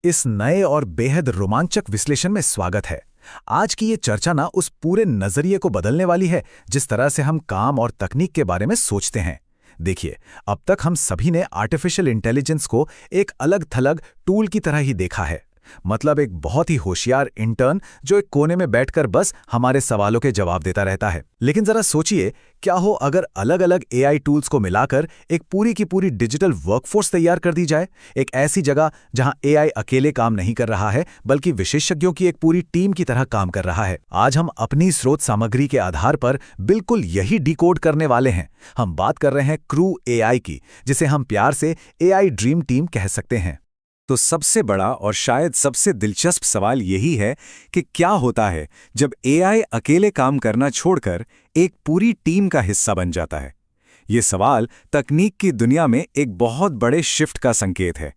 इस नए और बेहद रोमांचक विश्लेषण में स्वागत है। आज की ये चर्चा ना उस पूरे नजरिए को बदलने वाली है जिस तरह से हम काम और तकनीक के बारे में सोचते हैं। देखिए, अब तक हम सभी ने आर्टिफिशियल इंटेलिजेंस को एक अलग थलग टूल की तरह ही देखा है। मतलब एक बहुत ही होशियार इंटर्न जो एक कोने में बैठकर बस हमारे सवालों के जवाब देता रहता है। लेकिन जरा सोचिए, क्या हो अगर अलग अलग एआई टूल्स को मिलाकर एक पूरी की पूरी डिजिटल वर्कफोर्स तैयार कर दी जाए। एक ऐसी जगह जहां एआई अकेले काम नहीं कर रहा है बल्कि विशेषज्ञों की एक पूरी टीम की तरह काम कर रहा है। आज हम अपनी स्रोत सामग्री के आधार पर बिल्कुल यही डिकोड करने वाले हैं। हम बात कर रहे हैं क्रू एआई की, जिसे हम प्यार से एआई ड्रीम टीम कह सकते हैं। तो सबसे बड़ा और शायद सबसे दिलचस्प सवाल यही है कि क्या होता है जब एआई अकेले काम करना छोड़कर एक पूरी टीम का हिस्सा बन जाता है। ये सवाल तकनीक की दुनिया में एक बहुत बड़े शिफ्ट का संकेत है।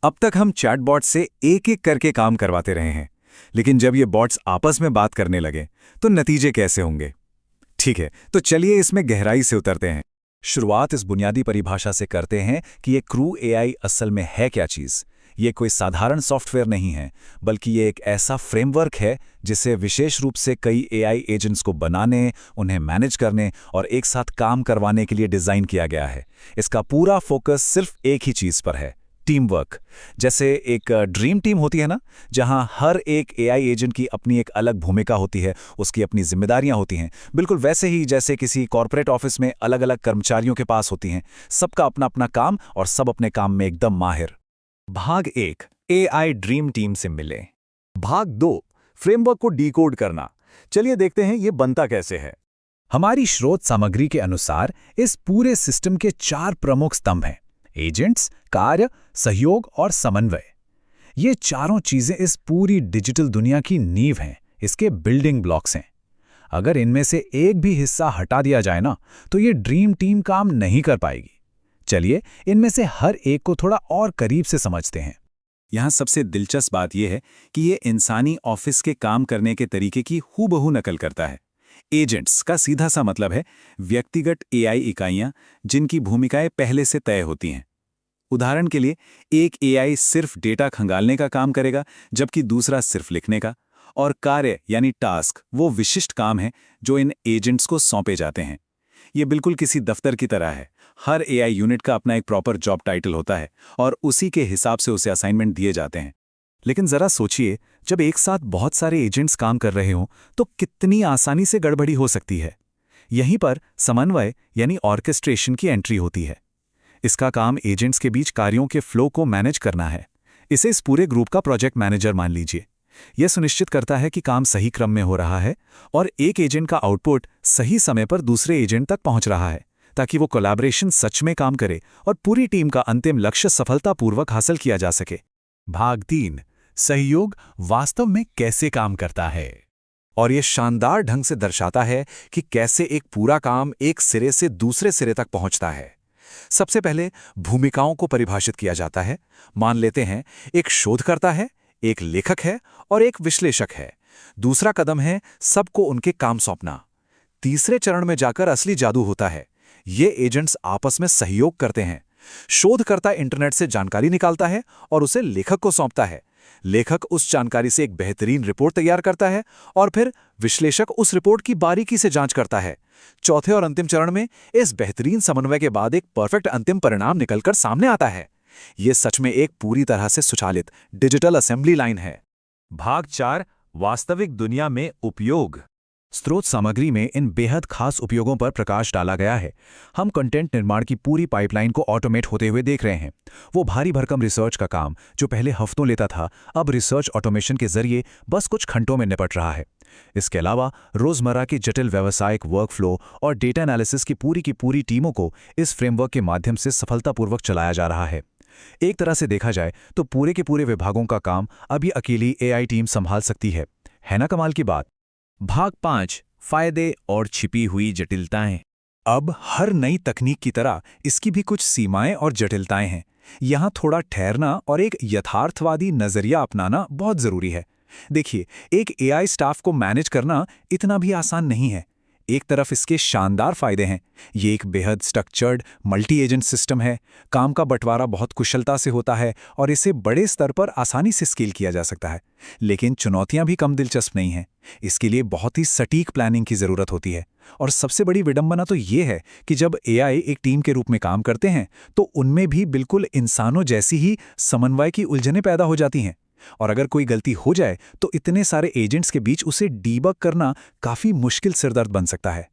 अब तक हम चैटबॉट से एक एक करके काम करवाते रहे हैं, लेकिन जब ये बॉट्स आपस में बात करने लगे तो नतीजे कैसे होंगे? ठीक है, तो चलिए इसमें गहराई से उतरते हैं। शुरुआत इस बुनियादी परिभाषा से करते हैं कि ये क्रू एआई असल में है क्या चीज़। ये कोई साधारण सॉफ्टवेयर नहीं है, बल्कि ये एक ऐसा फ्रेमवर्क है जिसे विशेष रूप से कई एआई एजेंट्स को बनाने, उन्हें मैनेज करने और एक साथ काम करवाने के लिए डिज़ाइन किया गया है। इसका पूरा फोकस सिर्फ एक ही चीज़ पर है, टीम वर्क। जैसे एक ड्रीम टीम होती है ना, जहां हर एक एआई एजेंट की अपनी एक अलग भूमिका होती है, उसकी अपनी जिम्मेदारियां होती हैं। बिल्कुल वैसे ही जैसे किसी कॉर्पोरेट ऑफिस में अलग अलग कर्मचारियों के पास होती हैं, सबका अपना अपना काम और सब अपने काम में एकदम माहिर। भाग 1, एआई ड्रीम टीम से मिले। भाग 2, फ्रेमवर्क को डिकोड करना। चलिए देखते हैं ये बनता कैसे है। हमारी स्रोत सामग्री के अनुसार इस पूरे सिस्टम के 4 प्रमुख स्तंभ हैं: एजेंट्स, कार्य, सहयोग और समन्वय। ये चारों चीजें इस पूरी डिजिटल दुनिया की नींव हैं, इसके बिल्डिंग ब्लॉक्स हैं। अगर इनमें से एक भी हिस्सा हटा दिया जाए ना, तो ये ड्रीम टीम काम नहीं कर पाएगी। चलिए इनमें से हर एक को थोड़ा और करीब से समझते हैं। यहाँ सबसे दिलचस्प बात यह है कि ये इंसानी ऑफिस के काम करने के तरीके की हूबहू नकल करता है। एजेंट्स का सीधा सा मतलब है व्यक्तिगत एआई इकाइयाँ जिनकी भूमिकाएं पहले से तय होती हैं। उदाहरण के लिए, एक एआई सिर्फ डेटा खंगालने का काम करेगा, जबकि दूसरा सिर्फ लिखने का। और कार्य यानी टास्क वो विशिष्ट काम है जो इन एजेंट्स को सौंपे जाते हैं। ये बिल्कुल किसी दफ्तर की तरह है। हर एआई यूनिट का अपना एक प्रॉपर जॉब टाइटल होता है और उसी के हिसाब से उसे असाइनमेंट दिए जाते हैं। लेकिन जरा सोचिए, जब एक साथ बहुत सारे एजेंट्स काम कर रहे हों तो कितनी आसानी से गड़बड़ी हो सकती है। यहीं पर समन्वय यानी ऑर्केस्ट्रेशन की एंट्री होती है। इसका काम एजेंट्स के बीच कार्यों के फ्लो को मैनेज करना है। इसे इस पूरे ग्रुप का प्रोजेक्ट मैनेजर मान लीजिए। यह सुनिश्चित करता है कि काम सही क्रम में हो रहा है और एक एजेंट का आउटपुट सही समय पर दूसरे एजेंट तक पहुंच रहा है, ताकि वो कोलैबोरेशन सच में काम करे और पूरी टीम का अंतिम लक्ष्य सफलतापूर्वक हासिल किया जा सके। भाग 3, सहयोग वास्तव में कैसे काम करता है। और ये शानदार ढंग से दर्शाता है कि कैसे एक पूरा काम एक सिरे से दूसरे सिरे तक पहुंचता है। सबसे पहले भूमिकाओं को परिभाषित किया जाता है। मान लेते हैं एक शोधकर्ता है, एक लेखक है और एक विश्लेषक है। दूसरा कदम है सबको उनके काम सौंपना। तीसरे चरण में जाकर असली जादू होता है। ये एजेंट्स आपस में सहयोग करते हैं। शोधकर्ता इंटरनेट से जानकारी निकालता है और उसे लेखक को सौंपता है। लेखक उस जानकारी से एक बेहतरीन रिपोर्ट तैयार करता है और फिर विश्लेषक उस रिपोर्ट की बारीकी से जांच करता है। चौथे और अंतिम चरण में इस बेहतरीन समन्वय के बाद एक परफेक्ट अंतिम परिणाम निकलकर सामने आता है। यह सच में एक पूरी तरह से स्वचालित डिजिटल असेंबली लाइन है। भाग 4, वास्तविक दुनिया में उपयोग। स्रोत सामग्री में इन बेहद खास उपयोगों पर प्रकाश डाला गया है। हम कंटेंट निर्माण की पूरी पाइपलाइन को ऑटोमेट होते हुए देख रहे हैं। वो भारी भरकम रिसर्च का काम जो पहले हफ्तों लेता था, अब रिसर्च ऑटोमेशन के जरिए बस कुछ घंटों में निपट रहा है। इसके अलावा रोजमर्रा के जटिल व्यावसायिक वर्कफ्लो और डेटा एनालिसिस की पूरी टीमों को इस फ्रेमवर्क के माध्यम से सफलतापूर्वक चलाया जा रहा है। एक तरह से देखा जाए तो पूरे के पूरे विभागों का काम अभी अकेली एआई टीम संभाल सकती है ना कमाल की बात। भाग 5, फायदे और छिपी हुई जटिलताएं। अब हर नई तकनीक की तरह इसकी भी कुछ सीमाएं और जटिलताएं हैं। यहाँ थोड़ा ठहरना और एक यथार्थवादी नजरिया अपनाना बहुत जरूरी है। देखिए, एक एआई स्टाफ को मैनेज करना इतना भी आसान नहीं है। एक तरफ इसके शानदार फायदे हैं। ये एक बेहद स्ट्रक्चर्ड मल्टी एजेंट सिस्टम है, काम का बंटवारा बहुत कुशलता से होता है और इसे बड़े स्तर पर आसानी से स्केल किया जा सकता है। लेकिन चुनौतियां भी कम दिलचस्प नहीं हैं। इसके लिए बहुत ही सटीक प्लानिंग की ज़रूरत होती है। और सबसे बड़ी विडंबना तो ये है कि जब एआई एक टीम के रूप में काम करते हैं तो उनमें भी बिल्कुल इंसानों जैसी ही समन्वय की उलझनें पैदा हो जाती हैं। और अगर कोई गलती हो जाए तो इतने सारे एजेंट्स के बीच उसे डीबग करना काफी मुश्किल सिरदर्द बन सकता है।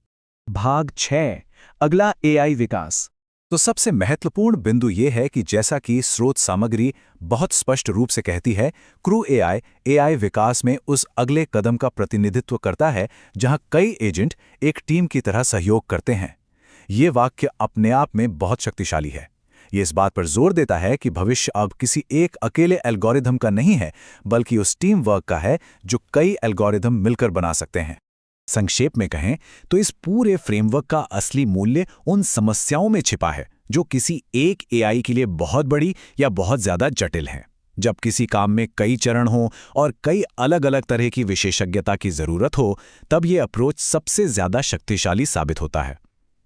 भाग 6, अगला एआई विकास। तो सबसे महत्वपूर्ण बिंदु यह है कि जैसा कि स्रोत सामग्री बहुत स्पष्ट रूप से कहती है, क्रू एआई विकास में उस अगले कदम का प्रतिनिधित्व करता है जहां कई एजेंट एक टीम की तरह सहयोग करते हैं। ये वाक्य अपने आप में बहुत शक्तिशाली है। ये इस बात पर जोर देता है कि भविष्य अब किसी एक अकेले एल्गोरिथम का नहीं है, बल्कि उस टीम वर्क का है जो कई एल्गोरिथम मिलकर बना सकते हैं। संक्षेप में कहें तो इस पूरे फ्रेमवर्क का असली मूल्य उन समस्याओं में छिपा है जो किसी एक एआई के लिए बहुत बड़ी या बहुत ज्यादा जटिल हैं। जब किसी काम में कई चरण हों और कई अलग अलग तरह की विशेषज्ञता की जरूरत हो, तब ये अप्रोच सबसे ज्यादा शक्तिशाली साबित होता है।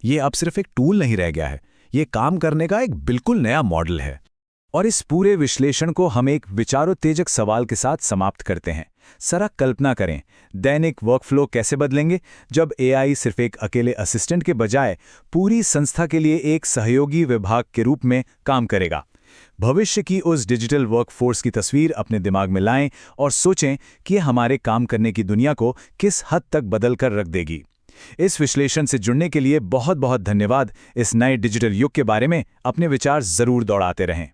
ये अब सिर्फ एक टूल नहीं रह गया है, ये काम करने का एक बिल्कुल नया मॉडल है। और इस पूरे विश्लेषण को हम एक विचारोत्तेजक सवाल के साथ समाप्त करते हैं। जरा कल्पना करें, दैनिक वर्कफ्लो कैसे बदलेंगे जब एआई सिर्फ एक अकेले असिस्टेंट के बजाय पूरी संस्था के लिए एक सहयोगी विभाग के रूप में काम करेगा। भविष्य की उस डिजिटल वर्कफोर्स की तस्वीर अपने दिमाग में लाएं और सोचें कि यह हमारे काम करने की दुनिया को किस हद तक बदल कर रख देगी। इस विश्लेषण से जुड़ने के लिए बहुत बहुत धन्यवाद। इस नए डिजिटल युग के बारे में अपने विचार जरूर दौड़ाते रहें।